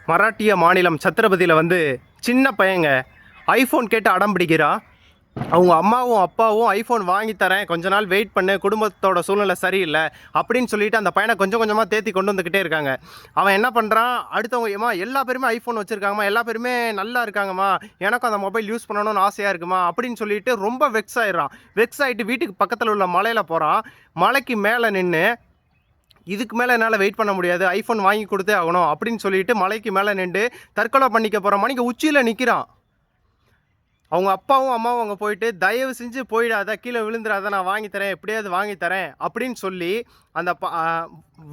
மராட்டிய மாநிலம் சத்திரபதியில் வந்து சின்ன பையங்க ஐஃபோன் கேட்டு அடம் பிடிக்கிறான். அவங்க அம்மாவும் அப்பாவும் ஐஃபோன் வாங்கி தரேன், கொஞ்ச நாள் வெயிட் பண்ணு, குடும்பத்தோட சூழ்நிலை சரியில்லை அப்படின்னு சொல்லிட்டு அந்த பையனை கொஞ்சம் கொஞ்சமாக தேத்தி கொண்டு வந்துக்கிட்டே இருக்காங்க. அவன் என்ன பண்ணுறான், அடுத்தவங்க ஏமா எல்லா பேருமே ஐஃபோன் வச்சுருக்காங்கம்மா, எல்லா பேருமே நல்லா இருக்காங்கம்மா, எனக்கும் அந்த மொபைல் யூஸ் பண்ணணும்னு ஆசையாக இருக்குமா அப்படின்னு சொல்லிட்டு ரொம்ப வெக்ஸ் ஆகிடுறான். வெக்ஸ் ஆகிட்டு வீட்டுக்கு பக்கத்தில் உள்ள மலையில் போகிறான். மலைக்கு மேலே நின்று இதுக்கு மேலே என்னால் வெயிட் பண்ண முடியாது, ஐஃபோன் வாங்கி கொடுத்தே ஆகணும் அப்படின்னு சொல்லிட்டு மலைக்கு மேலே நின்று தற்கொலை பண்ணிக்க போகிற மணிக்கு உச்சியில் நிற்கிறான். அவங்க அப்பாவும் அம்மாவும் அங்கே போயிட்டு தயவு செஞ்சு போயிடாத, கீழே விழுந்துடாத, நான் வாங்கித்தரேன், எப்படியாவது வாங்கித்தரேன் அப்படின்னு சொல்லி அந்த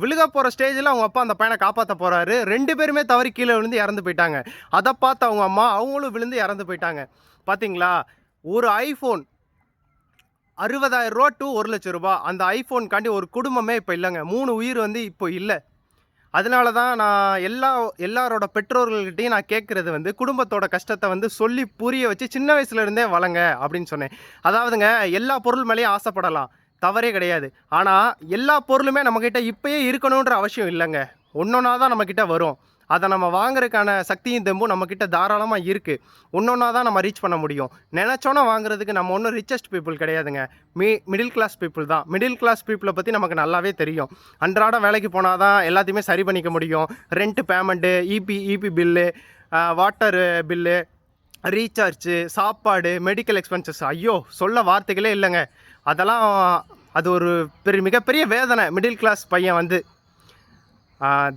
விழுக போகிற ஸ்டேஜில் அவங்க அப்பா அந்த பையனை காப்பாற்ற போகிறாரு. 2 பேருமே தவறி கீழே விழுந்து இறந்து போயிட்டாங்க. அதை பார்த்து அவங்க அம்மா அவங்களும் விழுந்து இறந்து போயிட்டாங்க. பார்த்தீங்களா, ஒரு ஐஃபோன் 60,000 ரூபா டு 1,00,000 ரூபா, அந்த ஐஃபோனுக்காண்டி ஒரு குடும்பமே இப்போ இல்லைங்க. 3 உயிர் வந்து இப்போ இல்லை. அதனால தான் நான் எல்லாரோட பெற்றோர்கள்கிட்டையும் நான் கேட்குறது வந்து குடும்பத்தோட கஷ்டத்தை வந்து சொல்லி புரிய வச்சு சின்ன வயசுலேருந்தே வளங்க அப்படின்னு சொன்னேன். அதாவதுங்க, எல்லா பொருள் மேலேயும் ஆசைப்படலாம், தவறே கிடையாது. ஆனால் எல்லா பொருளுமே நம்மக்கிட்ட இப்போயே இருக்கணுன்ற அவசியம் இல்லைங்க. ஒன்றொன்னா தான் நம்மக்கிட்ட வரும். அதை நம்ம வாங்குறதுக்கான சக்தியும் தெம்பும் நம்மக்கிட்ட தாராளமாக இருக்குது. ஒன்றொன்னா தான் நம்ம ரீச் பண்ண முடியும். நினச்சோன்னா வாங்குறதுக்கு நம்ம ஒன்றும் ரிச்சஸ்ட் பீப்புள் கிடையாதுங்க. மிடில் கிளாஸ் பீப்புள் தான். மிடில் கிளாஸ் பீப்புளை பற்றி நமக்கு நல்லாவே தெரியும். அன்றாட வேலைக்கு போனால் தான் எல்லாத்தையுமே சரி பண்ணிக்க முடியும். Rent payment, EB bill, water bill, recharge, சாப்பாடு, மெடிக்கல் எக்ஸ்பென்சஸ், ஐயோ சொல்ல வார்த்தைகளே இல்லைங்க. அதெல்லாம் அது ஒரு மிகப்பெரிய வேதனை மிடில் கிளாஸ் பையன் வந்து.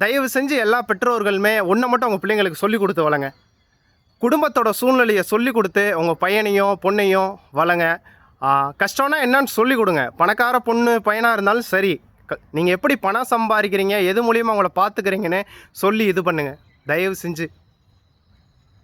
தயவு செஞ்சு எல்லா பெற்றோர்களுமே ஒன்றை மட்டும் உங்கள் பிள்ளைங்களுக்கு சொல்லிக் கொடுத்து வளங்க. குடும்பத்தோட சூழ்நிலையை சொல்லிக் கொடுத்து உங்கள் பையனையும் பொண்ணையும் வளங்க. கஷ்டம்னா என்னன்னு சொல்லிக் கொடுங்க. பணக்கார பொண்ணு பையனாக இருந்தாலும் சரி, நீங்கள் எப்படி பணம் சம்பாதிக்கிறீங்க, எது மூலியமாக உங்களை பார்த்துக்கிறீங்கன்னு சொல்லி இது பண்ணுங்கள் தயவு செஞ்சு.